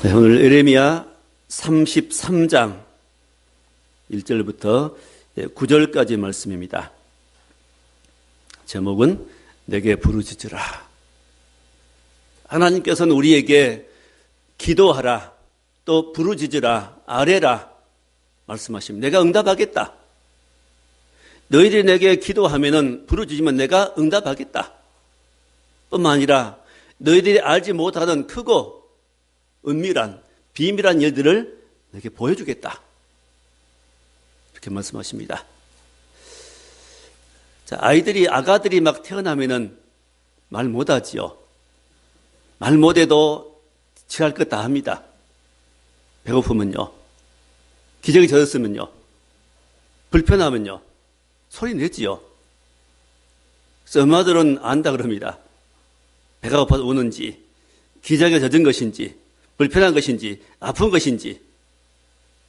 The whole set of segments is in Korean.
네, 오늘 예레미야 33장 1절부터 9절까지 말씀입니다. 제목은 내게 부르짖으라. 하나님께서는 우리에게 기도하라, 또 부르짖으라, 아뢰라 말씀하십니다. 내가 응답하겠다. 너희들이 내게 기도하면은 부르짖으면 내가 응답하겠다. 뿐만 아니라 너희들이 알지 못하는 크고 은밀한 비밀한 일들을 내게 보여주겠다. 이렇게 말씀하십니다. 자, 아가들이 막 태어나면은 말 못하지요. 말 못해도 취할 것 다 합니다. 배고프면요. 기저귀 젖었으면요. 불편하면요. 소리 내지요. 그래서 엄마들은 안다 그럽니다. 배가 고파서 우는지, 기저귀가 젖은 것인지, 불편한 것인지, 아픈 것인지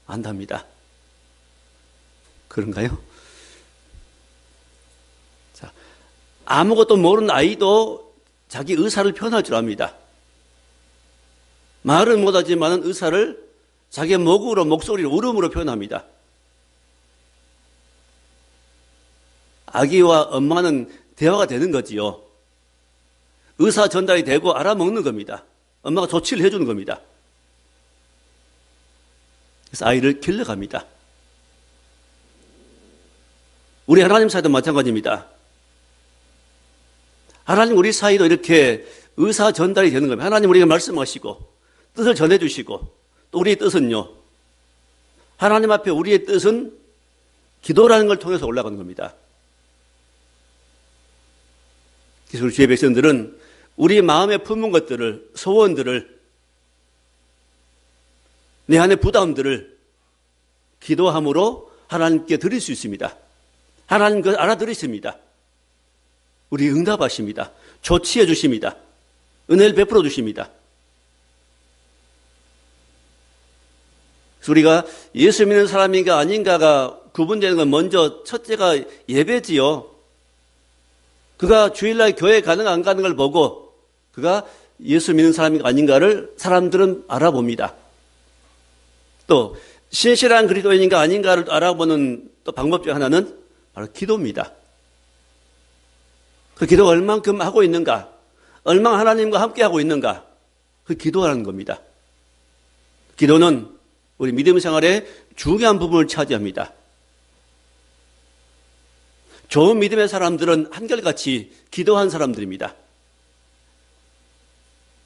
안답니다. 그런가요? 자, 아무것도 모르는 아이도 자기 의사를 표현할 줄 압니다. 말은 못하지만 의사를 자기의 목소리로, 울음으로 표현합니다. 아기와 엄마는 대화가 되는 거지요. 의사 전달이 되고 알아먹는 겁니다. 엄마가 조치를 해주는 겁니다. 그래서 아이를 길러갑니다. 우리 하나님 사이도 마찬가지입니다. 하나님 우리 사이도 이렇게 의사 전달이 되는 겁니다. 하나님 우리에게 말씀하시고 뜻을 전해주시고 또 우리의 뜻은요. 하나님 앞에 우리의 뜻은 기도라는 걸 통해서 올라가는 겁니다. 그래서 우리 주의 백성들은 우리 마음에 품은 것들을, 소원들을, 내 안의 부담들을 기도함으로 하나님께 드릴 수 있습니다. 하나님 그걸 알아들으십니다. 우리 응답하십니다. 조치해 주십니다. 은혜를 베풀어 주십니다. 그래서 우리가 예수 믿는 사람인가 아닌가가 구분되는 건 먼저 첫째가 예배지요. 그가 주일날 교회에 가는 안 가는 걸 보고 그가 예수 믿는 사람인가 아닌가를 사람들은 알아봅니다. 또 신실한 그리스도인인가 아닌가를 알아보는 또 방법 중 하나는 바로 기도입니다. 그 기도가 얼만큼 하고 있는가, 얼마나 하나님과 함께 하고 있는가, 그 기도라는 겁니다. 기도는 우리 믿음 생활의 중요한 부분을 차지합니다. 좋은 믿음의 사람들은 한결같이 기도한 사람들입니다.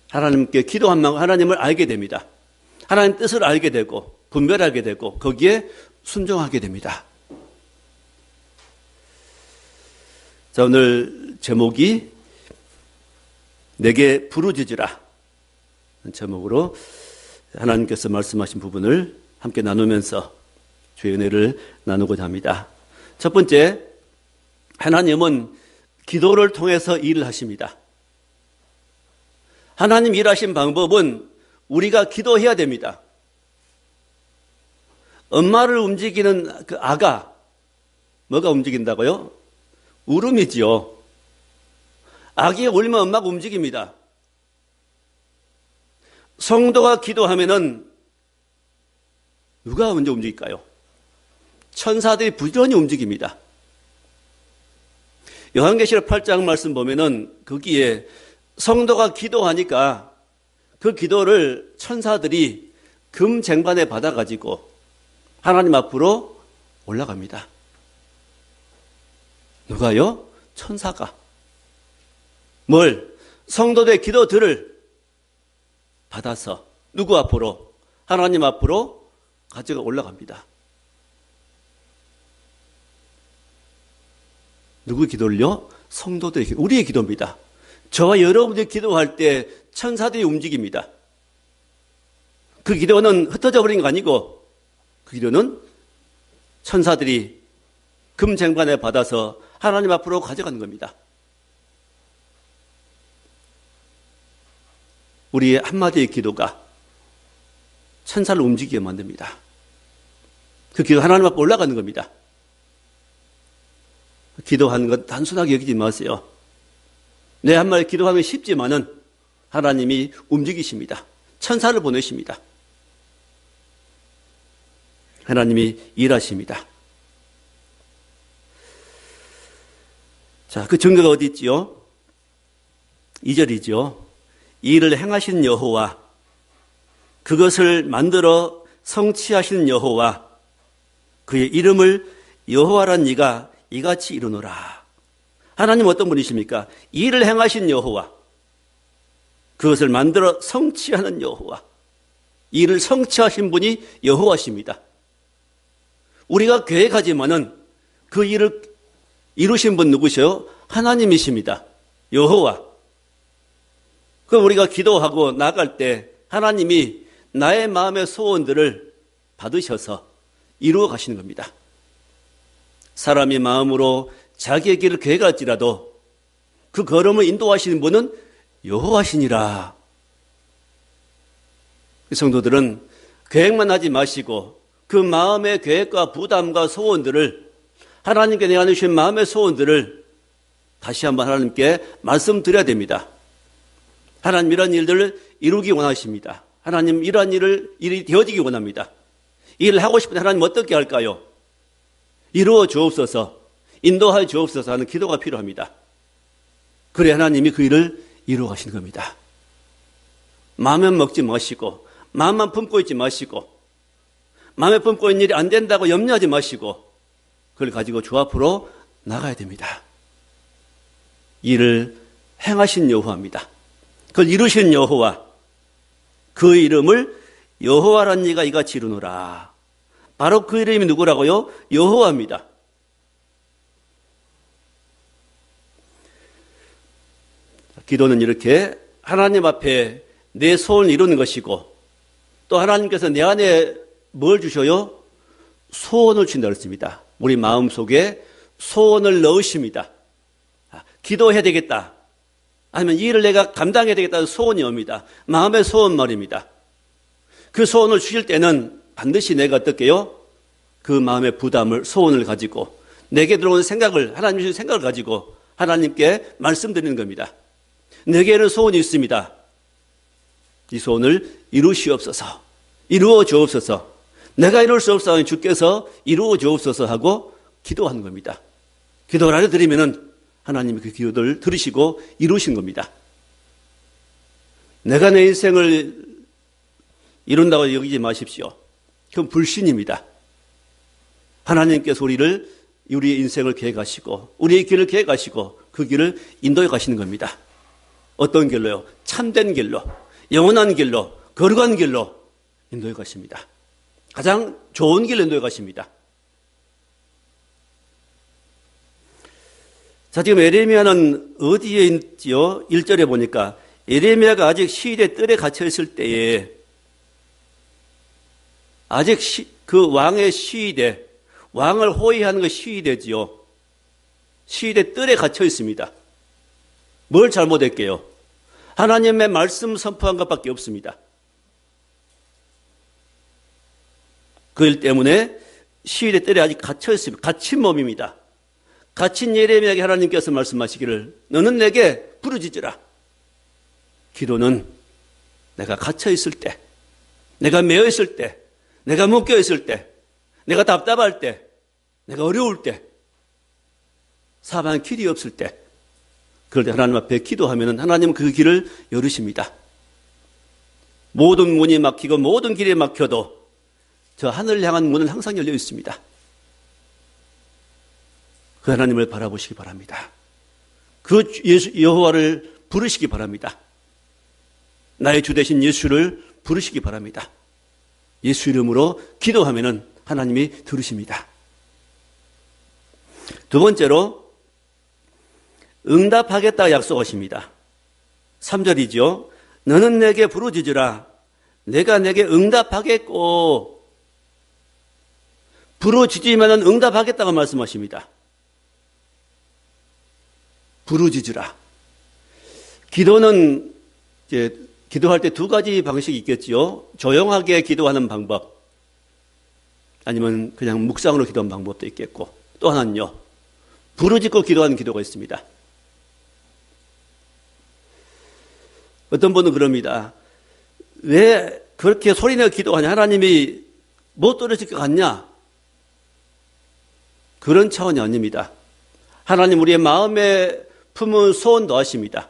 하나님께 기도한 만큼 하나님을 알게 됩니다. 하나님 뜻을 알게 되고 분별하게 되고 거기에 순종하게 됩니다. 자, 오늘 제목이 내게 부르짖으라 제목으로 하나님께서 말씀하신 부분을 함께 나누면서 주의 은혜를 나누고자 합니다. 첫 번째, 하나님은 기도를 통해서 일을 하십니다. 하나님 일하신 방법은 우리가 기도해야 됩니다. 엄마를 움직이는 그 아가, 뭐가 움직인다고요? 울음이지요. 아기가 울면 엄마가 움직입니다. 성도가 기도하면은 누가 먼저 움직일까요? 천사들이 부지런히 움직입니다. 요한계시록 8장 말씀 보면은 거기에 성도가 기도하니까 그 기도를 천사들이 금 쟁반에 받아가지고 하나님 앞으로 올라갑니다. 누가요? 천사가. 뭘? 성도들의 기도들을 받아서 누구 앞으로? 하나님 앞으로 가져가 올라갑니다. 누구 기도를요? 성도들의 기도, 우리의 기도입니다. 저와 여러분들이 기도할 때 천사들이 움직입니다. 그 기도는 흩어져 버린 거 아니고 그 기도는 천사들이 금쟁반에 받아서 하나님 앞으로 가져가는 겁니다. 우리의 한마디의 기도가 천사를 움직이게 만듭니다. 그 기도가 하나님 앞에 올라가는 겁니다. 기도하는 것 단순하게 여기지 마세요. 내 한 말 기도하면 쉽지만은 하나님이 움직이십니다. 천사를 보내십니다. 하나님이 일하십니다. 자, 그 증거가 어디 있지요? 2절이죠. 이 일을 행하신 여호와, 그것을 만들어 성취하신 여호와, 그의 이름을 여호와란 이가 이같이 이루노라. 하나님 어떤 분이십니까? 이 일을 행하신 여호와, 그것을 만들어 성취하는 여호와, 이 일을 성취하신 분이 여호와십니다. 우리가 계획하지만은 그 일을 이루신 분 누구셔요? 하나님이십니다. 여호와. 그럼 우리가 기도하고 나갈 때 하나님이 나의 마음의 소원들을 받으셔서 이루어 가시는 겁니다. 사람이 마음으로 자기의 길을 계획할지라도 그 걸음을 인도하시는 분은 여호와시니라. 성도들은 계획만 하지 마시고 그 마음의 계획과 부담과 소원들을, 하나님께 내어주신 마음의 소원들을 다시 한번 하나님께 말씀드려야 됩니다. 하나님 이런 일들을 이루기 원하십니다. 하나님 이러한 일이 되어지기 원합니다. 이 일을 하고 싶은데 하나님 어떻게 할까요? 이루어 주옵소서, 인도하여 주옵소서 하는 기도가 필요합니다. 그래 하나님이 그 일을 이루어 가시는 겁니다. 마음만 먹지 마시고, 마음만 품고 있지 마시고, 마음에 품고 있는 일이 안 된다고 염려하지 마시고 그걸 가지고 주 앞으로 나가야 됩니다. 이를 행하신 여호와입니다. 그걸 이루신 여호와, 그 이름을 여호와란 이가 이같이 이루노라. 바로 그 이름이 누구라고요? 여호와입니다. 기도는 이렇게 하나님 앞에 내 소원을 이루는 것이고, 또 하나님께서 내 안에 뭘 주셔요? 소원을 주신다고 했습니다. 우리 마음속에 소원을 넣으십니다. 기도해야 되겠다, 아니면 이 일을 내가 감당해야 되겠다는 소원이 옵니다. 마음의 소원 말입니다. 그 소원을 주실 때는 반드시 내가 어떻게 해요? 그 마음의 부담을, 소원을 가지고 내게 들어오는 생각을, 하나님 주신 생각을 가지고 하나님께 말씀드리는 겁니다. 내게는 소원이 있습니다. 이 소원을 이루시옵소서, 이루어 주옵소서, 내가 이룰 수 없사오니 주께서 이루어 주옵소서 하고 기도하는 겁니다. 기도를 알려드리면은 하나님이 그 기도를 들으시고 이루신 겁니다. 내가 내 인생을 이룬다고 여기지 마십시오. 그건 불신입니다. 하나님께서 우리의 인생을 계획하시고 우리의 길을 계획하시고 그 길을 인도해 가시는 겁니다. 어떤 길로요? 참된 길로, 영원한 길로, 거룩한 길로 인도해 가십니다. 가장 좋은 길로 인도해 가십니다. 자, 지금 예레미야는 어디에 있지요? 1절에 보니까 예레미야가 아직 시위대 뜰에 갇혀 있을 때에, 아직 그 왕의 시위대, 왕을 호위하는 그 시위대지요. 시위대 뜰에 갇혀 있습니다. 뭘 잘못했게요? 하나님의 말씀 선포한 것밖에 없습니다. 그 일 때문에 시위대 뜰에 아직 갇혀 있습니다. 갇힌 몸입니다. 갇힌 예레미야에게 하나님께서 말씀하시기를 너는 내게 부르짖으라. 기도는 내가 갇혀 있을 때, 내가 매여 있을 때, 내가 묶여 있을 때, 내가 답답할 때, 내가 어려울 때, 사방에 길이 없을 때, 그럴 때 하나님 앞에 기도하면 하나님은 그 길을 열으십니다. 모든 문이 막히고 모든 길이 막혀도 저 하늘을 향한 문은 항상 열려 있습니다. 그 하나님을 바라보시기 바랍니다. 그 여호와를 부르시기 바랍니다. 나의 주 되신 예수를 부르시기 바랍니다. 예수 이름으로 기도하면 하나님이 들으십니다. 두 번째로 응답하겠다 약속하십니다. 3절이죠. 너는 내게 부르짖으라. 내가 내게 응답하겠고, 부르짖으면 응답하겠다고 말씀하십니다. 부르짖으라. 기도는 이제 기도할 때 두 가지 방식이 있겠지요. 조용하게 기도하는 방법, 아니면 그냥 묵상으로 기도하는 방법도 있겠고, 또 하나는요, 부르짖고 기도하는 기도가 있습니다. 어떤 분은 그럽니다. 왜 그렇게 소리내어 기도하냐? 하나님이 못 들으실 것 같냐? 그런 차원이 아닙니다. 하나님 우리의 마음에 품은 소원도 아십니다.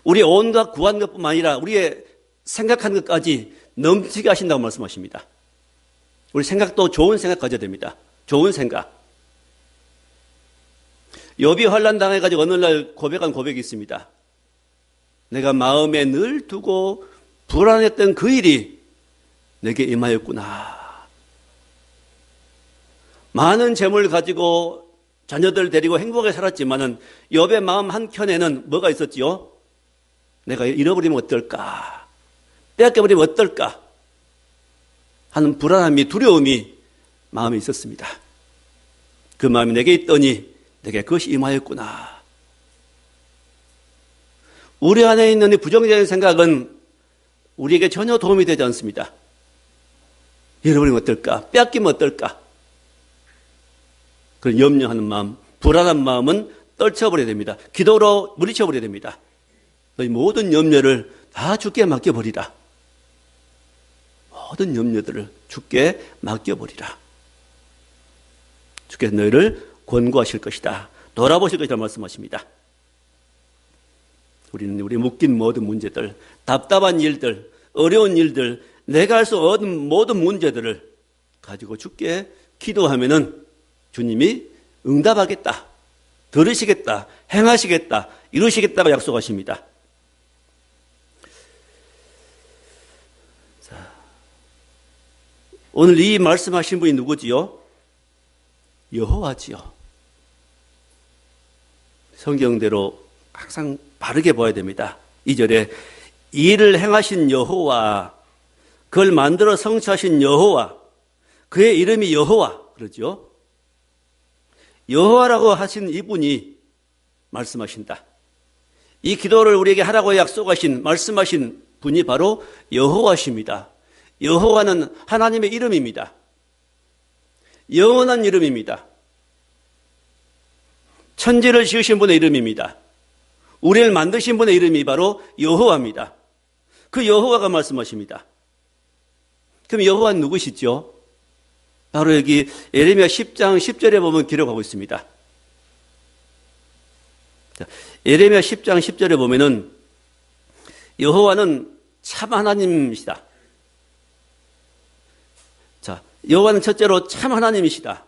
우리의 온갖 구한 것뿐만 아니라 우리의 생각한 것까지 넘치게 하신다고 말씀하십니다. 우리 생각도 좋은 생각 가져야 됩니다. 좋은 생각. 욥이 환난 당해가지고 어느 날 고백한 고백이 있습니다. 내가 마음에 늘 두고 불안했던 그 일이 내게 임하였구나. 많은 재물을 가지고 자녀들 데리고 행복하게 살았지만은 욥의 마음 한켠에는 뭐가 있었지요? 내가 잃어버리면 어떨까? 빼앗겨버리면 어떨까? 하는 불안함이, 두려움이 마음에 있었습니다. 그 마음이 내게 있더니 내게 그것이 임하였구나. 우리 안에 있는 이 부정적인 생각은 우리에게 전혀 도움이 되지 않습니다. 잃어버리면 어떨까? 빼앗기면 어떨까? 그런 염려하는 마음, 불안한 마음은 떨쳐버려야 됩니다. 기도로 물리쳐버려야 됩니다. 너희 모든 염려를 다 주께 맡겨버리라. 모든 염려들을 주께 맡겨버리라. 주께서 너희를 권고하실 것이다. 돌아보실 것이라 말씀하십니다. 우리는 우리 묶인 모든 문제들, 답답한 일들, 어려운 일들, 내가 할 수 없는 모든 문제들을 가지고 주께 기도하면은 주님이 응답하겠다, 들으시겠다, 행하시겠다, 이루시겠다고 약속하십니다. 자, 오늘 이 말씀하신 분이 누구지요? 여호와지요. 성경대로 항상 바르게 보아야 됩니다. 2절에 이를 행하신 여호와, 그걸 만들어 성취하신 여호와, 그의 이름이 여호와 그러죠. 여호와라고 하신 이분이 말씀하신다. 이 기도를 우리에게 하라고 약속하신, 말씀하신 분이 바로 여호와십니다. 여호와는 하나님의 이름입니다. 영원한 이름입니다. 천지를 지으신 분의 이름입니다. 우리를 만드신 분의 이름이 바로 여호와입니다. 그 여호와가 말씀하십니다. 그럼 여호와는 누구시죠? 바로 여기 예레미야 10장 10절에 보면 기록하고 있습니다. 예레미야 10장 10절에 보면은 여호와는 참 하나님이시다. 자, 여호와는 첫째로 참 하나님이시다.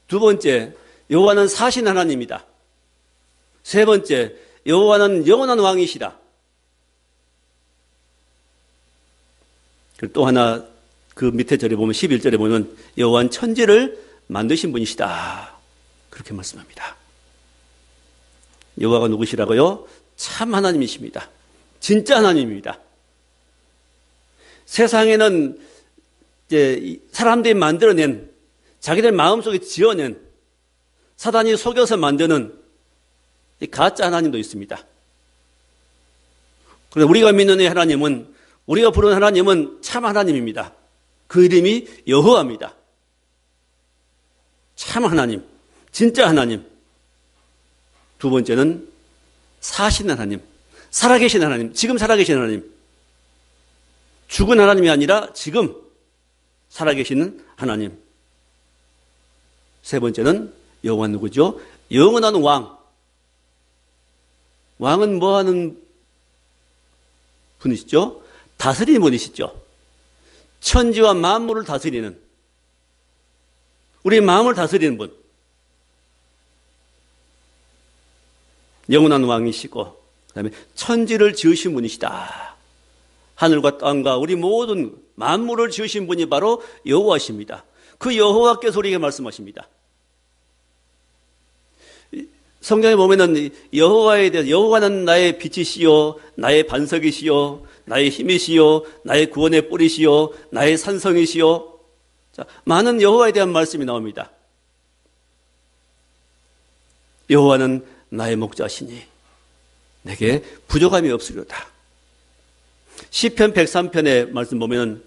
두 번째, 여호와는 사신 하나님이다. 세 번째, 여호와는 영원한 왕이시다. 그리고 또 하나 그 밑에 절에 보면 11절에 보면 여호와는 천지를 만드신 분이시다. 그렇게 말씀합니다. 여호와가 누구시라고요? 참 하나님이십니다. 진짜 하나님입니다. 세상에는 이제 사람들이 만들어낸, 자기들 마음속에 지어낸, 사단이 속여서 만드는 이 가짜 하나님도 있습니다. 그런데 우리가 믿는 이 하나님은, 우리가 부르는 하나님은 참 하나님입니다. 그 이름이 여호와입니다. 참 하나님, 진짜 하나님. 두 번째는 사신 하나님, 살아계신 하나님, 지금 살아계신 하나님. 죽은 하나님이 아니라 지금 살아계시는 하나님. 세 번째는 여호와는 누구죠? 영원한 왕. 왕은 뭐 하는 분이시죠? 다스리는 분이시죠. 천지와 만물을 다스리는, 우리의 마음을 다스리는 분. 영원한 왕이시고, 그 다음에 천지를 지으신 분이시다. 하늘과 땅과 우리 모든 만물을 지으신 분이 바로 여호와십니다. 그 여호와께서 우리에게 말씀하십니다. 성경에 보면은 여호와에 대해서, 여호와는 나의 빛이시요, 나의 반석이시요, 나의 힘이시요, 나의 구원의 뿌리시요, 나의 산성이시요. 자, 많은 여호와에 대한 말씀이 나옵니다. 여호와는 나의 목자시니 내게 부족함이 없으리로다. 시편 103편의 말씀 보면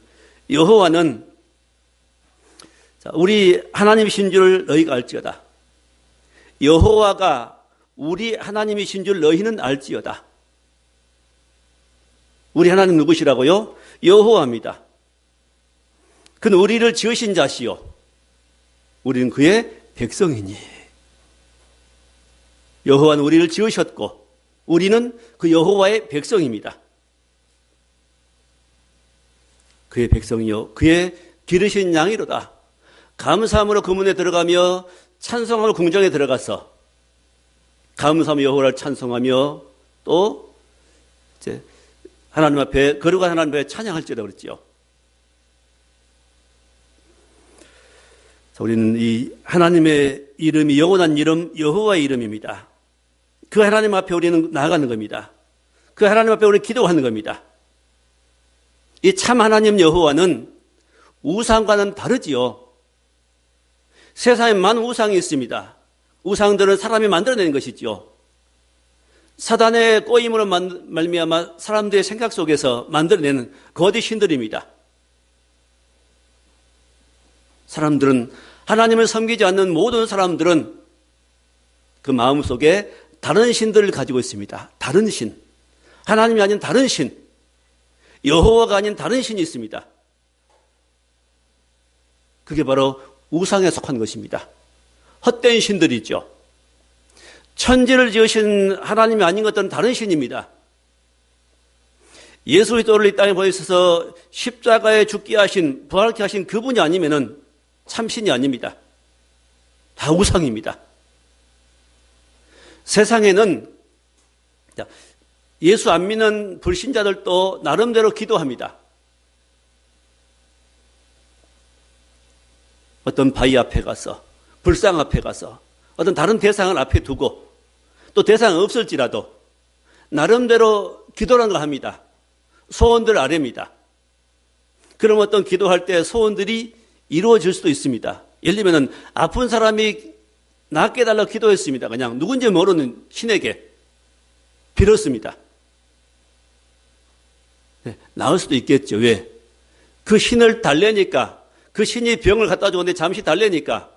여호와는, 우리 하나님이신 줄 너희가 알지어다. 여호와가 우리 하나님이신 줄 너희는 알지어다. 우리 하나님 누구시라고요? 여호와입니다. 그는 우리를 지으신 자시요, 우리는 그의 백성이니. 여호와는 우리를 지으셨고 우리는 그 여호와의 백성입니다. 그의 백성이요 그의 기르신 양이로다. 감사함으로 그 문에 들어가며 찬송함으로 궁정에 들어가서 감사하며 여호와를 찬송하며 또 이제 하나님 앞에 거룩한 하나님 앞에 찬양할지라고 그랬지요. 우리는 이 하나님의 이름이 영원한 이름 여호와의 이름입니다. 그 하나님 앞에 우리는 나아가는 겁니다. 그 하나님 앞에 우리는 기도하는 겁니다. 이 참 하나님 여호와는 우상과는 다르지요. 세상에 많은 우상이 있습니다. 우상들은 사람이 만들어내는 것이지요. 사단의 꼬임으로 말미암아 사람들의 생각 속에서 만들어내는 거짓 신들입니다. 사람들은 하나님을 섬기지 않는 모든 사람들은 그 마음속에 다른 신들을 가지고 있습니다. 다른 신. 하나님이 아닌 다른 신. 여호와가 아닌 다른 신이 있습니다. 그게 바로 우상에 속한 것입니다. 헛된 신들이죠. 천지를 지으신 하나님이 아닌 것들은 다른 신입니다. 예수 그리스도를 이 땅에 보내셔서 십자가에 죽게 하신, 부활케 하신 그분이 아니면은 참신이 아닙니다. 다 우상입니다. 세상에는 예수 안 믿는 불신자들도 나름대로 기도합니다. 어떤 바위 앞에 가서, 불상 앞에 가서, 어떤 다른 대상을 앞에 두고, 또 대상 없을지라도 나름대로 기도라는 걸 합니다. 소원들 아뢰입니다. 그럼 어떤 기도할 때 소원들이 이루어질 수도 있습니다. 예를 들면 아픈 사람이 낫게 해달라고 기도했습니다. 그냥 누군지 모르는 신에게 빌었습니다. 네, 나을 수도 있겠죠. 왜? 그 신을 달래니까, 그 신이 병을 갖다 주는데 잠시 달래니까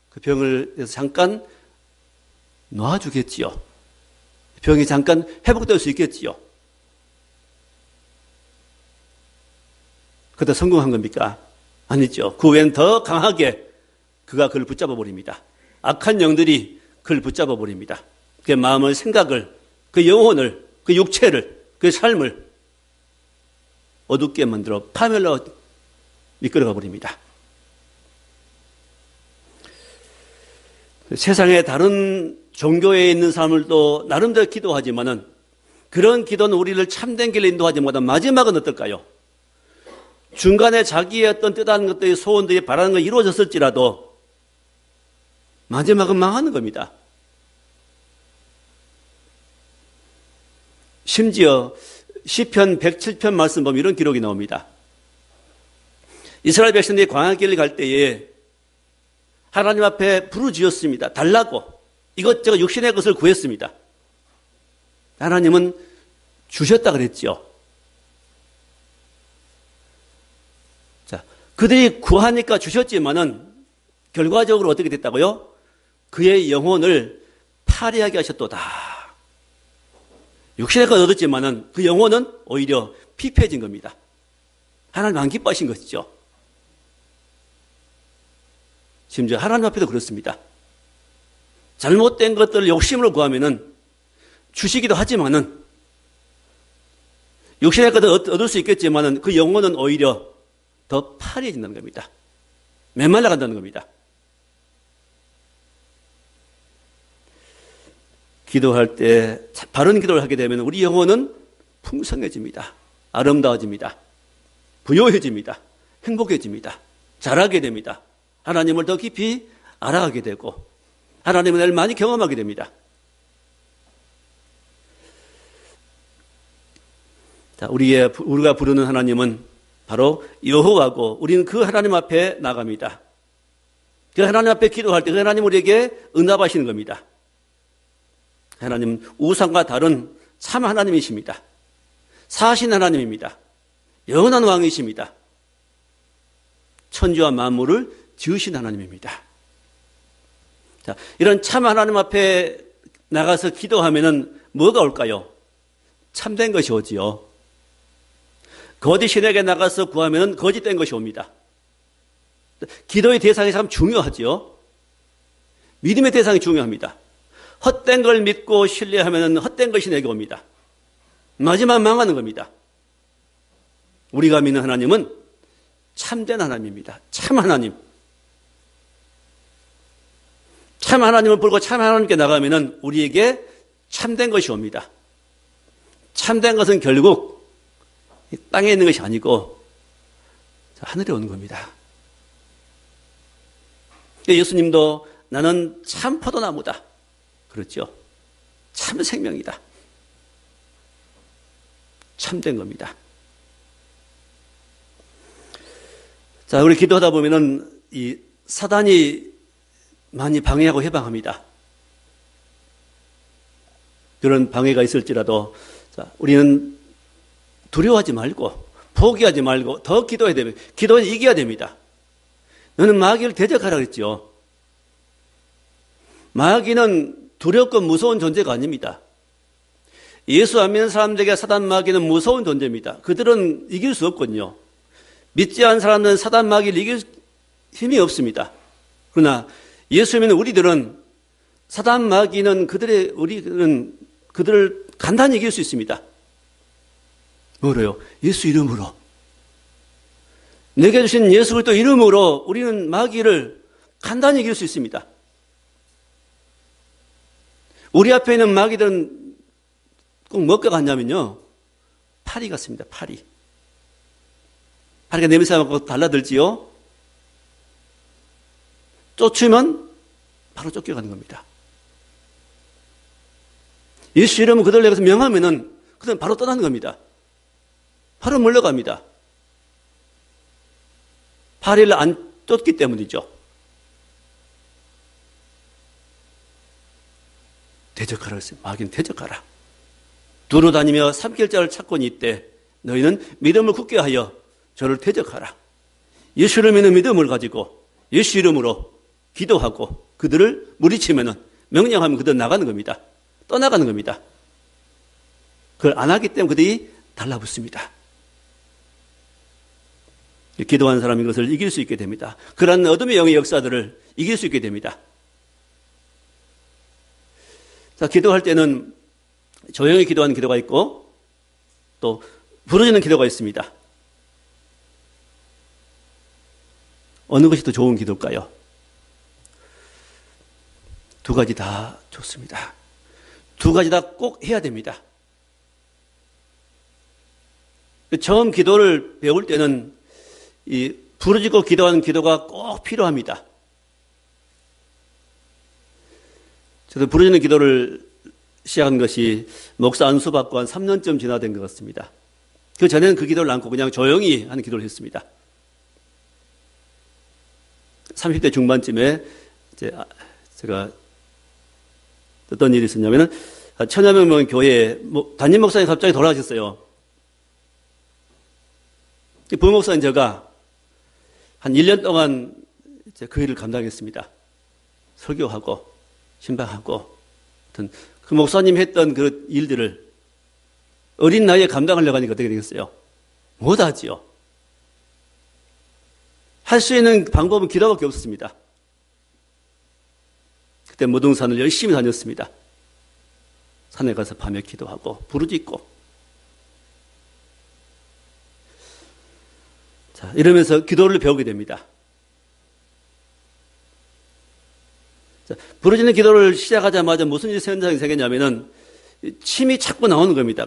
그 병을 잠깐 놔주겠지요. 병이 잠깐 회복될 수 있겠지요. 그때 성공한 겁니까? 아니죠. 그 외엔 더 강하게 그가 그를 붙잡아 버립니다. 악한 영들이 그를 붙잡아 버립니다. 그 마음을, 생각을, 그 영혼을, 그 육체를, 그 삶을 어둡게 만들어 파멸로 이끌어가 버립니다. 세상에 다른 종교에 있는 사람들도 나름대로 기도하지만은 그런 기도는 우리를 참된 길로 인도하지 못한 마지막은 어떨까요? 중간에 자기의 어떤 뜻하는 것들이 소원들이 바라는 거 이루어졌을지라도 마지막은 망하는 겁니다. 심지어 시편 107편 말씀 보면 이런 기록이 나옵니다. 이스라엘 백성들이 광야길을 갈 때에 하나님 앞에 부르짖었습니다. 달라고 이것저것 육신의 것을 구했습니다. 하나님은 주셨다 그랬죠. 자, 그들이 구하니까 주셨지만은 결과적으로 어떻게 됐다고요? 그의 영혼을 파리하게 하셨도다. 육신의 것 얻었지만은 그 영혼은 오히려 피폐해진 겁니다. 하나님 안 기뻐하신 것이죠. 심지어 하나님 앞에도 그렇습니다. 잘못된 것들을 욕심으로 구하면은 주시기도 하지만은 육신의 것을 얻을 수 있겠지만은 그 영혼은 오히려 더 파리해진다는 겁니다. 메말라 간다는 겁니다. 기도할 때 바른 기도를 하게 되면 우리 영혼은 풍성해집니다. 아름다워집니다. 부요해집니다. 행복해집니다. 잘하게 됩니다. 하나님을 더 깊이 알아가게 되고 하나님의 은혜를 많이 경험하게 됩니다. 자, 우리가 부르는 하나님은 바로 여호와고 우리는 그 하나님 앞에 나갑니다. 그 하나님 앞에 기도할 때 그 하나님 우리에게 응답하시는 겁니다. 하나님은 우상과 다른 참 하나님이십니다. 사신 하나님입니다. 영원한 왕이십니다. 천지와 만물을 지으신 하나님입니다. 자, 이런 참 하나님 앞에 나가서 기도하면은 뭐가 올까요? 참된 것이 오지요. 거짓 신에게 나가서 구하면 거짓된 것이 옵니다. 기도의 대상이 참 중요하죠. 믿음의 대상이 중요합니다. 헛된 걸 믿고 신뢰하면 헛된 것이 내게 옵니다. 마지막 망하는 겁니다. 우리가 믿는 하나님은 참된 하나님입니다. 참 하나님. 참 하나님을 보고 참 하나님께 나가면 우리에게 참된 것이 옵니다. 참된 것은 결국 땅에 있는 것이 아니고 하늘에 오는 겁니다. 예수님도 나는 참 포도나무다. 그렇죠? 참 생명이다. 참된 겁니다. 자, 우리 기도하다 보면은 이 사단이 많이 방해하고 해방합니다. 그런 방해가 있을지라도 자, 우리는 두려워하지 말고 포기하지 말고 더 기도해야 됩니다. 기도는 이겨야 됩니다. 너는 마귀를 대적하라 그랬죠. 마귀는 두렵고 무서운 존재가 아닙니다. 예수 안 믿는 사람들에게 사단 마귀는 무서운 존재입니다. 그들은 이길 수 없거든요. 믿지 않은 사람들은 사단 마귀를 이길 힘이 없습니다. 그러나 예수 믿는 우리들은 사단 마귀는 우리는 그들을 간단히 이길 수 있습니다. 뭐로요? 예수 이름으로. 내게 주신 예수 그리스도 이름으로 우리는 마귀를 간단히 이길 수 있습니다. 우리 앞에 있는 마귀들은 꼭 뭐가 같냐면요. 파리 같습니다. 파리. 파리가 냄새 맡고 달라들지요. 쫓으면 바로 쫓겨가는 겁니다. 예수 이름은 그들 내게서 명하면은 그들은 바로 떠나는 겁니다. 바로 물러갑니다. 파리를 안 쫓기 때문이죠. 대적하라 했어요. 마귀는 대적하라. 두루 다니며 삼킬 자를 찾고는 있되 너희는 믿음을 굳게 하여 저를 대적하라. 예수를 믿는 믿음을 가지고 예수 이름으로 기도하고 그들을 무리치면은 명령하면 그들 나가는 겁니다. 떠나가는 겁니다. 그걸 안 하기 때문에 그들이 달라붙습니다. 기도하는 사람이 이것을 이길 수 있게 됩니다. 그러한 어둠의 영의 역사들을 이길 수 있게 됩니다. 자, 기도할 때는 조용히 기도하는 기도가 있고 또 부르짖는 기도가 있습니다. 어느 것이 더 좋은 기도일까요? 두 가지 다 좋습니다. 두 가지 다 꼭 해야 됩니다. 처음 기도를 배울 때는 이 부르짖고 기도하는 기도가 꼭 필요합니다. 저도 부르짖는 기도를 시작한 것이 목사 안수 받고 한 3년쯤 지나된 것 같습니다. 그 전에는 그 기도를 않고 그냥 조용히 하는 기도를 했습니다. 30대 중반쯤에 제가 어떤 일이 있었냐면은 천여명문 교회에 담임 목사님 갑자기 돌아가셨어요. 부목사님 제가 한 1년 동안 그 일을 감당했습니다. 설교하고 신방하고 그 목사님 했던 그 일들을 어린 나이에 감당하려고 하니까 어떻게 되겠어요? 못하지요. 할 수 있는 방법은 기도밖에 없었습니다. 그때 무등산을 열심히 다녔습니다. 산에 가서 밤에 기도하고 부르짖고 자, 이러면서 기도를 배우게 됩니다. 자, 부르짖는 기도를 시작하자마자 무슨 현상이 생겼냐면은 침이 자꾸 나오는 겁니다.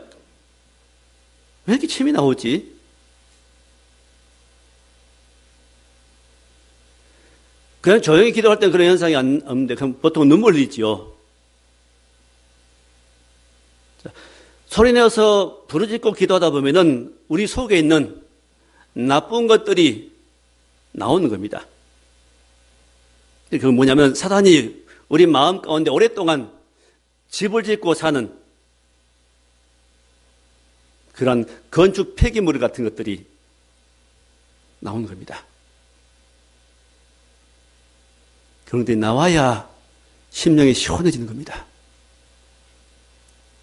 왜 이렇게 침이 나오지? 그냥 조용히 기도할 때 그런 현상이 없는데 보통 눈물 흘리지요. 소리내어서 부르짖고 기도하다 보면은 우리 속에 있는 나쁜 것들이 나오는 겁니다. 그건 뭐냐면 사단이 우리 마음 가운데 오랫동안 집을 짓고 사는 그런 건축 폐기물 같은 것들이 나오는 겁니다. 그런 것들이 나와야 심령이 시원해지는 겁니다.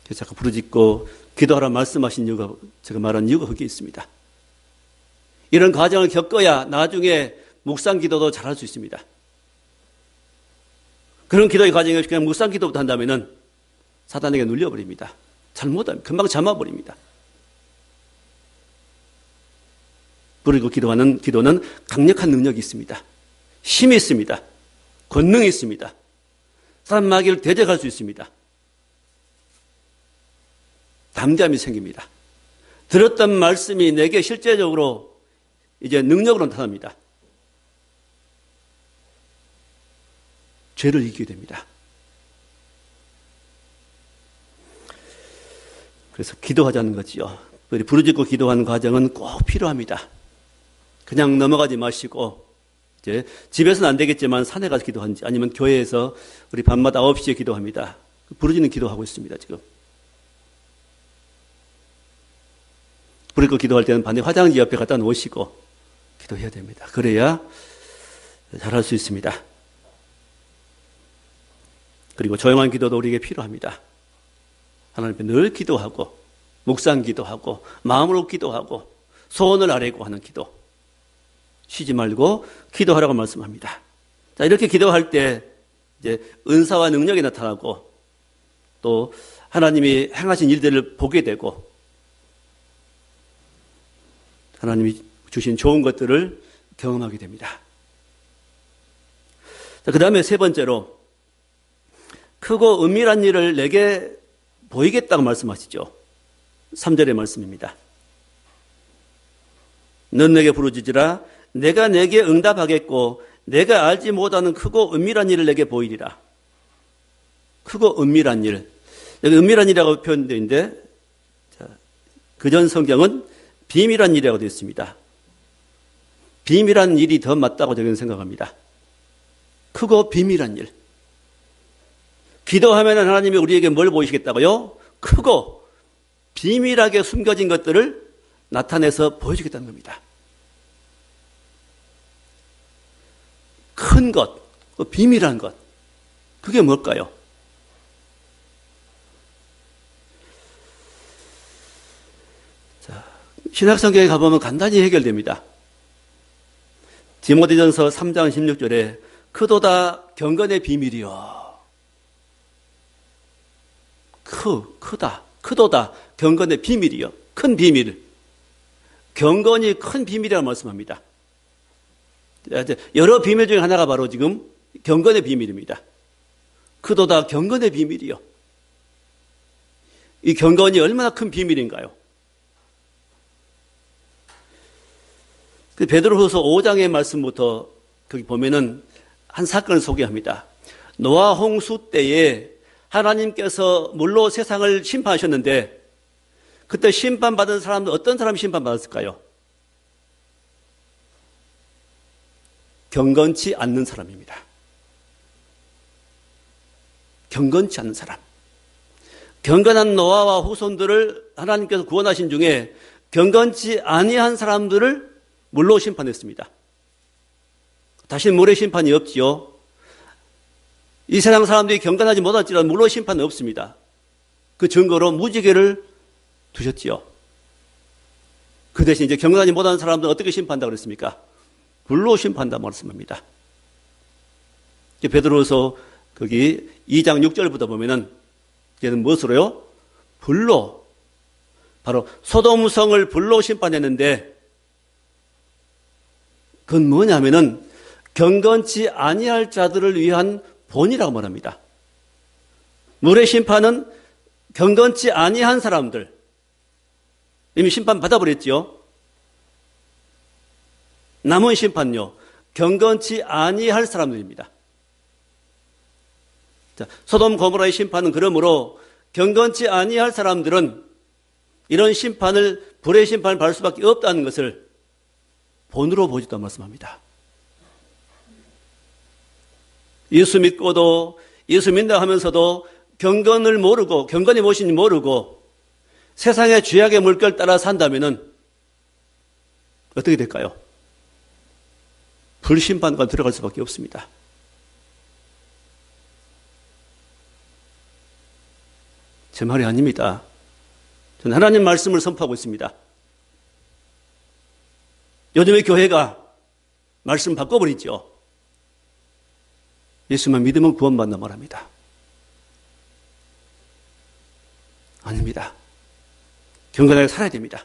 그래서 자꾸 부르짖고 기도하라 말씀하신 이유가 제가 말한 이유가 거기에 있습니다. 이런 과정을 겪어야 나중에 묵상 기도도 잘할 수 있습니다. 그런 기도의 과정이 없이 그냥 묵상 기도부터 한다면은 사단에게 눌려버립니다. 잘못하면 금방 잠아버립니다. 부르짖고 기도하는 기도는 강력한 능력이 있습니다. 힘이 있습니다. 권능이 있습니다. 사람 마귀를 대적할 수 있습니다. 담대함이 생깁니다. 들었던 말씀이 내게 실제적으로 이제 능력으로 나타납니다. 죄를 이기게 됩니다. 그래서 기도하자는 거지요. 우리 부르짖고 기도하는 과정은 꼭 필요합니다. 그냥 넘어가지 마시고 이제 집에서는 안 되겠지만 산에 가서 기도하는지 아니면 교회에서 우리 밤마다 9시에 기도합니다. 부르짖는 기도하고 있습니다. 지금. 부르짖고 기도할 때는 반대 화장지 옆에 갖다 놓으시고 기도해야 됩니다. 그래야 잘할 수 있습니다. 그리고 조용한 기도도 우리에게 필요합니다. 하나님 앞에 늘 기도하고 묵상 기도하고 마음으로 기도하고 소원을 아뢰고 하는 기도. 쉬지 말고 기도하라고 말씀합니다. 자, 이렇게 기도할 때 이제 은사와 능력이 나타나고 또 하나님이 행하신 일들을 보게 되고 하나님이 주신 좋은 것들을 경험하게 됩니다. 자, 그 다음에 세 번째로 크고 은밀한 일을 내게 보이겠다고 말씀하시죠. 3절의 말씀입니다. 넌 내게 부르짖으라 내가 내게 응답하겠고 내가 알지 못하는 크고 은밀한 일을 내게 보이리라. 크고 은밀한 일. 여기 은밀한 일이라고 표현되어 있는데 그전 성경은 비밀한 일이라고 되어 있습니다. 비밀한 일이 더 맞다고 저는 생각합니다. 크고 비밀한 일. 기도하면 하나님이 우리에게 뭘 보이시겠다고요? 크고 비밀하게 숨겨진 것들을 나타내서 보여주겠다는 겁니다. 큰 것, 비밀한 것. 그게 뭘까요? 자, 신약성경에 가보면 간단히 해결됩니다. 디모데전서 3장 16절에 크도다 경건의 비밀이요. 크도다 경건의 비밀이요. 큰 비밀. 경건이 큰 비밀이라고 말씀합니다. 여러 비밀 중에 하나가 바로 지금 경건의 비밀입니다. 크도다 경건의 비밀이요. 이 경건이 얼마나 큰 비밀인가요? 베드로후서 5장의 말씀부터 거기 보면은 한 사건을 소개합니다. 노아 홍수 때에 하나님께서 물로 세상을 심판하셨는데 그때 심판받은 사람들 어떤 사람이 심판받았을까요? 경건치 않는 사람입니다. 경건치 않는 사람. 경건한 노아와 후손들을 하나님께서 구원하신 중에 경건치 아니한 사람들을 물로 심판했습니다. 다시 물의 심판이 없지요. 이 세상 사람들이 경건하지 못할지라도 물로 심판은 없습니다. 그 증거로 무지개를 두셨지요. 그 대신 이제 경건하지 못한 사람들은 어떻게 심판한다고 그랬습니까? 불로 심판한다고 말씀합니다. 베드로서 거기 2장 6절부터 보면은 얘는 무엇으로요? 불로. 바로 소돔성을 불로 심판했는데 그건 뭐냐면은 경건치 아니할 자들을 위한 본이라고 말합니다. 물의 심판은 경건치 아니한 사람들 이미 심판 받아버렸지요. 남은 심판요 경건치 아니할 사람들입니다. 자, 소돔 고모라의 심판은 그러므로 경건치 아니할 사람들은 이런 심판을 불의 심판을 받을 수밖에 없다는 것을 본으로 보지도 말씀합니다. 예수 믿고도 예수 믿는다 하면서도 경건을 모르고 경건이 무엇인지 모르고 세상의 죄악의 물결 따라 산다면은 어떻게 될까요? 불심판과 들어갈 수밖에 없습니다. 제 말이 아닙니다. 저는 하나님 말씀을 선포하고 있습니다. 요즘의 교회가 말씀 바꿔버리죠. 예수만 믿으면 구원받는 말합니다. 아닙니다. 경건하게 살아야 됩니다.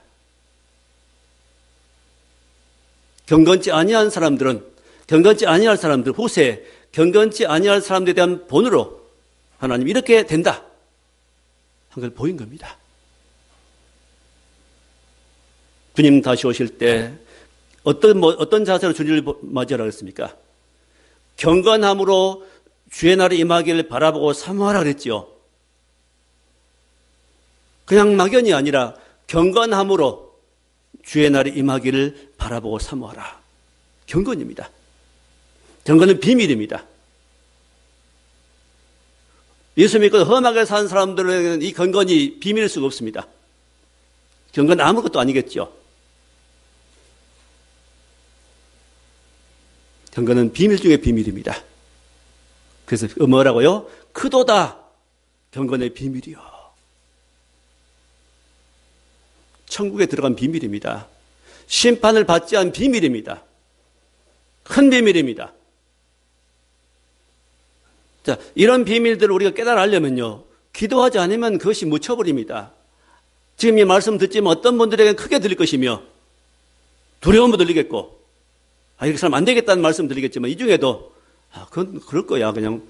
경건치 아니한 사람들은, 경건치 아니할 사람들, 후세, 경건치 아니할 사람들에 대한 본으로 하나님 이렇게 된다 한 걸 보인 겁니다. 주님 다시 오실 때 어떤 자세로 주님을 맞이하라고 했습니까? 경건함으로 주의 날이 임하기를 바라보고 사모하라 그랬지요. 그냥 막연이 아니라 경건함으로 주의 날이 임하기를 바라보고 사모하라. 경건입니다. 경건은 비밀입니다. 예수 믿고 험하게 사는 사람들에게는 이 경건이 비밀일 수가 없습니다. 경건 아무것도 아니겠죠. 경건은 비밀 중에 비밀입니다. 그래서 뭐라고요? 크도다 경건의 비밀이요. 천국에 들어간 비밀입니다. 심판을 받지 않은 비밀입니다. 큰 비밀입니다. 자, 이런 비밀들을 우리가 깨달으려면요, 기도하지 않으면 그것이 묻혀버립니다. 지금 이 말씀 듣지만 어떤 분들에게는 크게 들릴 것이며 두려움도 들리겠고, 이렇게 살면 안 되겠다는 말씀 드리겠지만, 이 중에도, 그건 그럴 거야. 그냥,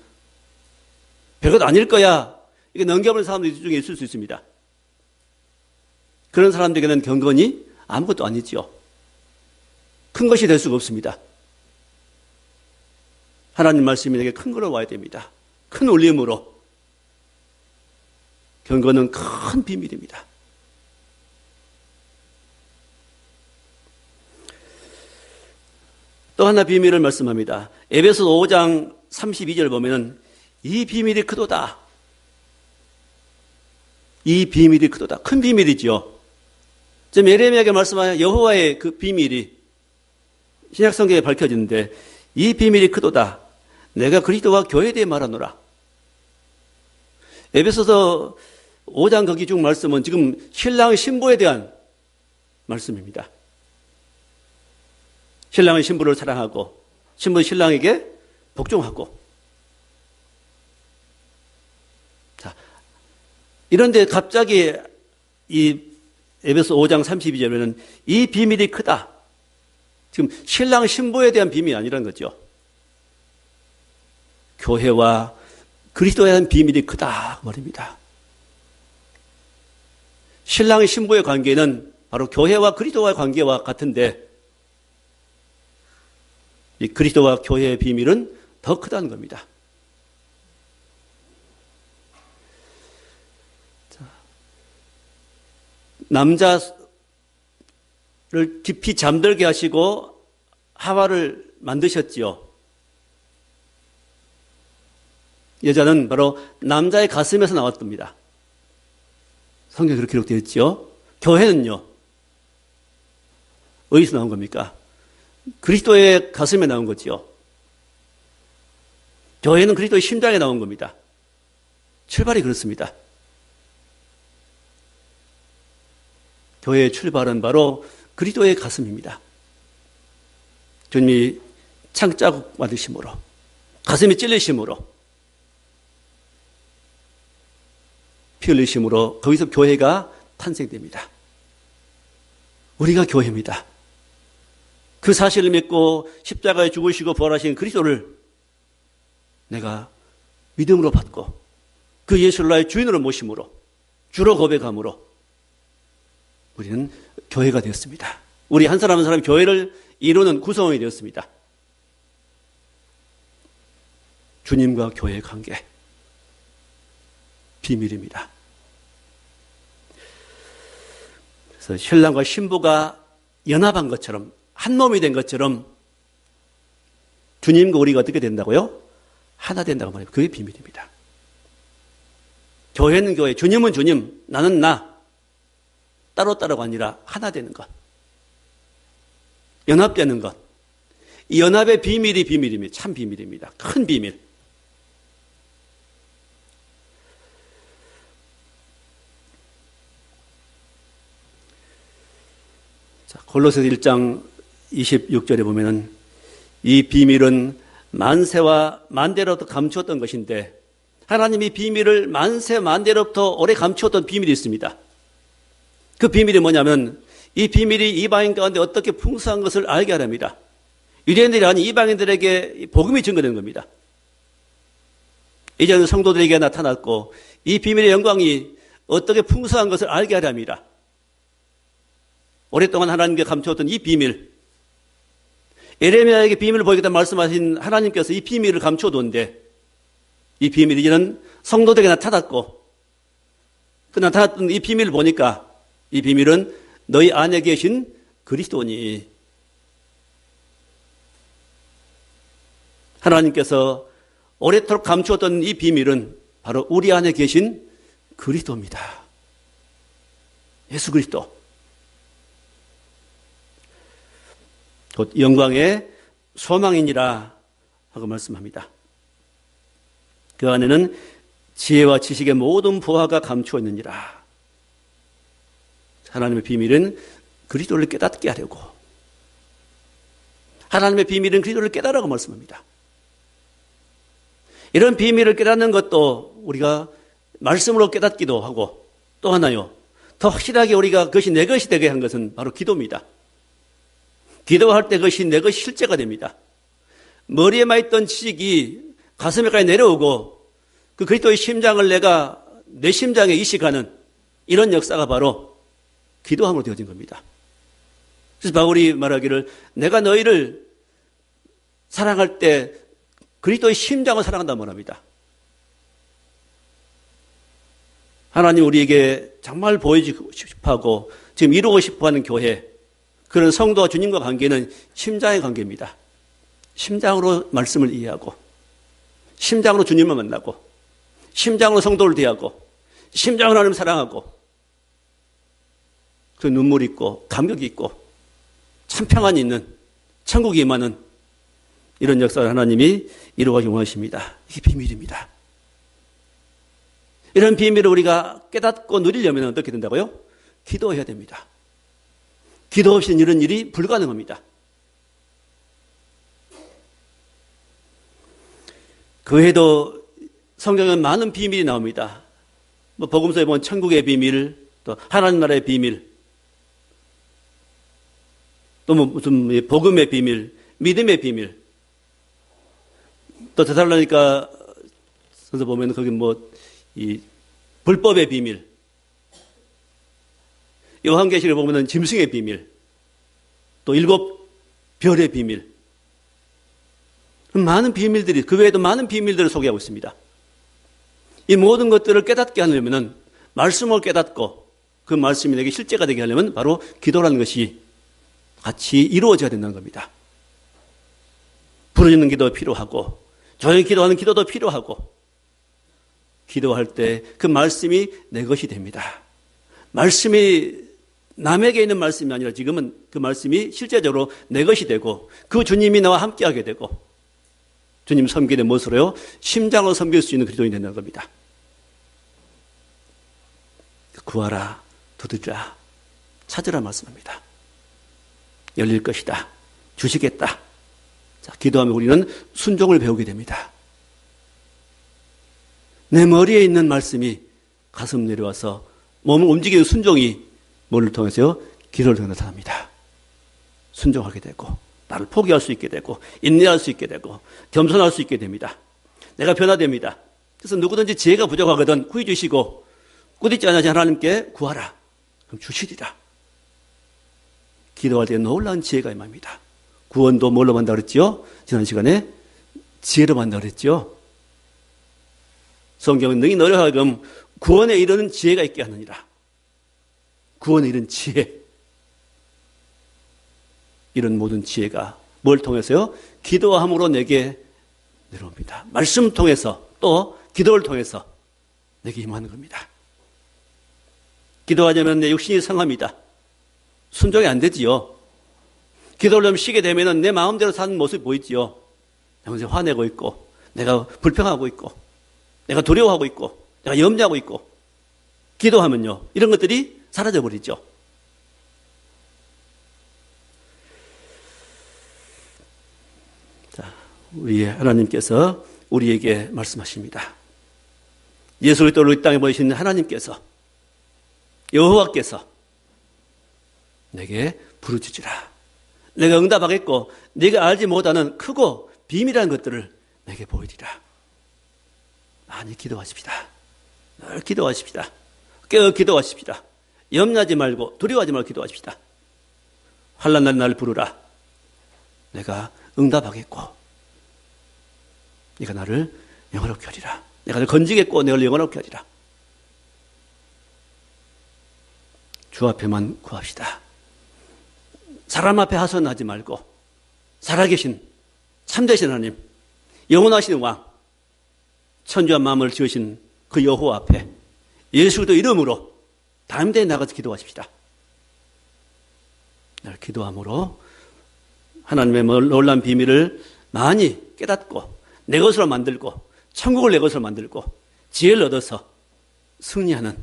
별것 아닐 거야. 이게 넘겨버린 사람들이 이 중에 있을 수 있습니다. 그런 사람들에게는 경건이 아무것도 아니죠. 큰 것이 될 수가 없습니다. 하나님 말씀이 내게 큰 거로 와야 됩니다. 큰 울림으로. 경건은 큰 비밀입니다. 또 하나 비밀을 말씀합니다. 에베소 5장 32절 보면은 이 비밀이 크도다. 이 비밀이 크도다. 큰 비밀이지요. 지금 예레미야에게 말씀하는 여호와의 그 비밀이 신약성경에 밝혀지는데 이 비밀이 크도다. 내가 그리스도와 교회에 대해 말하노라. 에베소서 5장 거기 중 말씀은 지금 신랑 신부에 대한 말씀입니다. 신랑은 신부를 사랑하고 신부는 신랑에게 복종하고. 자, 이런데 갑자기 이 에베소 5장 32절에는 이 비밀이 크다. 지금 신랑 신부에 대한 비밀이 아니라는 거죠. 교회와 그리스도에 대한 비밀이 크다 말입니다. 신랑 신부의 관계는 바로 교회와 그리스도와의 관계와 같은데 이 그리스도와 교회의 비밀은 더 크다는 겁니다. 남자를 깊이 잠들게 하시고 하와를 만드셨지요. 여자는 바로 남자의 가슴에서 나왔답니다. 성경에 그렇게 기록되어 있지요. 교회는요, 어디서 나온 겁니까? 그리스도의 가슴에 나온 거지요. 교회는 그리스도의 심장에 나온 겁니다. 출발이 그렇습니다. 교회의 출발은 바로 그리스도의 가슴입니다. 주님이 창자국 받으심으로, 가슴이 찔리심으로, 피 흘리심으로 거기서 교회가 탄생됩니다. 우리가 교회입니다. 그 사실을 믿고 십자가에 죽으시고 부활하신 그리스도를 내가 믿음으로 받고 그 예수를 나의 주인으로 모심으로 주로 고백함으로 우리는 교회가 되었습니다. 우리 한 사람 한 사람 교회를 이루는 구성원이 되었습니다. 주님과 교회의 관계 비밀입니다. 그래서 신랑과 신부가 연합한 것처럼 한 놈이 된 것처럼 주님과 우리가 어떻게 된다고요? 하나 된다고 말해요. 그게 비밀입니다. 교회는 교회, 주님은 주님, 나는 나. 따로따로가 아니라 하나 되는 것. 연합되는 것. 이 연합의 비밀이 비밀입니다. 참 비밀입니다. 큰 비밀. 자, 골로새서 1장 26절에 보면은 이 비밀은 만세와 만대로부터 감추었던 것인데 하나님이 비밀을 만세 만대로부터 오래 감추었던 비밀이 있습니다. 그 비밀이 뭐냐면 이 비밀이 이방인 가운데 어떻게 풍성한 것을 알게 하랍니다. 유대인들이 아닌 이방인들에게 복음이 증거되는 겁니다. 이제는 성도들에게 나타났고 이 비밀의 영광이 어떻게 풍성한 것을 알게 하랍니다. 오랫동안 하나님께 감추었던 이 비밀, 에레미야에게 비밀을 보이겠다 말씀하신 하나님께서 이 비밀을 감추어뒀는데 이 비밀이 이제는 성도들에게 나타났고 그 나타났던 이 비밀을 보니까 이 비밀은 너희 안에 계신 그리스도니. 하나님께서 오래도록 감추었던 이 비밀은 바로 우리 안에 계신 그리스도입니다. 예수 그리스도. 곧 영광의 소망이니라 하고 말씀합니다. 그 안에는 지혜와 지식의 모든 보화가 감추어 있느니라. 하나님의 비밀은 그리스도를 깨닫게 하려고. 하나님의 비밀은 그리스도를 깨달으라고 말씀합니다. 이런 비밀을 깨닫는 것도 우리가 말씀으로 깨닫기도 하고 또 하나요. 더 확실하게 우리가 그것이 내 것이 되게 한 것은 바로 기도입니다. 기도할 때 그것이 내 것이 실제가 됩니다. 머리에만 있던 지식이 가슴에까지 내려오고 그 그리스도의 심장을 내가 내 심장에 이식하는 이런 역사가 바로 기도함으로 되어진 겁니다. 그래서 바울이 말하기를 내가 너희를 사랑할 때 그리스도의 심장을 사랑한다고 말합니다. 하나님 우리에게 정말 보여주고 싶어하고 지금 이루고 싶어하는 교회, 그런 성도와 주님과 관계는 심장의 관계입니다. 심장으로 말씀을 이해하고 심장으로 주님을 만나고 심장으로 성도를 대하고 심장으로 하나님을 사랑하고 그 눈물이 있고 감격이 있고 참 평안이 있는 천국이 임하는 이런 역사를 하나님이 이루어가기 원하십니다. 이게 비밀입니다. 이런 비밀을 우리가 깨닫고 누리려면 어떻게 된다고요? 기도해야 됩니다. 기도 없이는 이런 일이 불가능합니다. 그 외에도 성경에 많은 비밀이 나옵니다. 복음서에 보면 천국의 비밀, 또 하나님 나라의 비밀, 또 무슨 복음의 비밀, 믿음의 비밀, 또 데살로니가 선서 보면 거기 이 불법의 비밀, 요한계시를 보면 짐승의 비밀, 또 7 별의 비밀, 많은 비밀들이, 그 외에도 많은 비밀들을 소개하고 있습니다. 이 모든 것들을 깨닫게 하려면 말씀을 깨닫고 그 말씀이 내게 실제가 되게 하려면 바로 기도라는 것이 같이 이루어져야 된다는 겁니다. 부르짖는 기도가 필요하고 조용히 기도하는 기도도 필요하고 기도할 때 그 말씀이 내 것이 됩니다. 말씀이 남에게 있는 말씀이 아니라 지금은 그 말씀이 실제적으로 내 것이 되고 그 주님이 나와 함께하게 되고 주님 섬기는 무엇으로요? 심장으로 섬길 수 있는 그리스도인이 된다는 겁니다. 구하라, 두드리라, 찾으라 말씀합니다. 열릴 것이다. 주시겠다. 자, 기도하면 우리는 순종을 배우게 됩니다. 내 머리에 있는 말씀이 가슴 내려와서 몸을 움직이는 순종이 뭐를 통해서요? 기도를 통해 나타납니다. 순종하게 되고 나를 포기할 수 있게 되고 인내할 수 있게 되고 겸손할 수 있게 됩니다. 내가 변화됩니다. 그래서 누구든지 지혜가 부족하거든 구해 주시고 꾸짖지 않으신 하나님께 구하라. 그럼 주시리라. 기도할 때 놀라운 지혜가 임합니다. 구원도 뭘로 만다 그랬지요? 지난 시간에 지혜로 만다 그랬지요? 성경은 능히 너희 하여금 구원에 이르는 지혜가 있게 하느니라. 구원에 이른 지혜. 이런 모든 지혜가 뭘 통해서요? 기도함으로 내게 내려옵니다. 말씀 통해서 또 기도를 통해서 내게 임하는 겁니다. 기도하려면 내 육신이 상합니다. 순종이 안 되지요. 기도를 좀 쉬게 되면 내 마음대로 사는 모습이 보이지요. 내가 화내고 있고 내가 불평하고 있고 내가 두려워하고 있고 내가 염려하고 있고 기도하면요. 이런 것들이 사라져버리죠. 자, 우리 하나님께서 우리에게 말씀하십니다. 예수 그리스도로 이 땅에 보이신 하나님께서, 여호와께서 내게 부르짖으라. 내가 응답하겠고 네가 알지 못하는 크고 비밀한 것들을 내게 보이리라. 많이 기도하십시다. 늘 기도하십시다. 깨어 기도하십시다. 염려하지 말고 두려워하지 말고 기도하십시다. 환난 날 나를 부르라. 내가 응답하겠고 네가 나를 영원롭게 하리라. 내가 너를 건지겠고 너를 영원롭게 하리라. 주 앞에만 구합시다. 사람 앞에 하소연하지 말고 살아계신 참되신 하나님, 영원하신 왕, 천주한 마음을 지으신 그 여호와 앞에 예수 그리스도 이름으로 담대히 나가서 기도하십시다. 늘 기도함으로 하나님의 놀라운 비밀을 많이 깨닫고 내 것으로 만들고 천국을 내 것으로 만들고 지혜를 얻어서 승리하는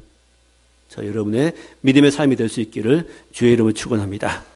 저 여러분의 믿음의 삶이 될 수 있기를 주의 이름으로 축원합니다.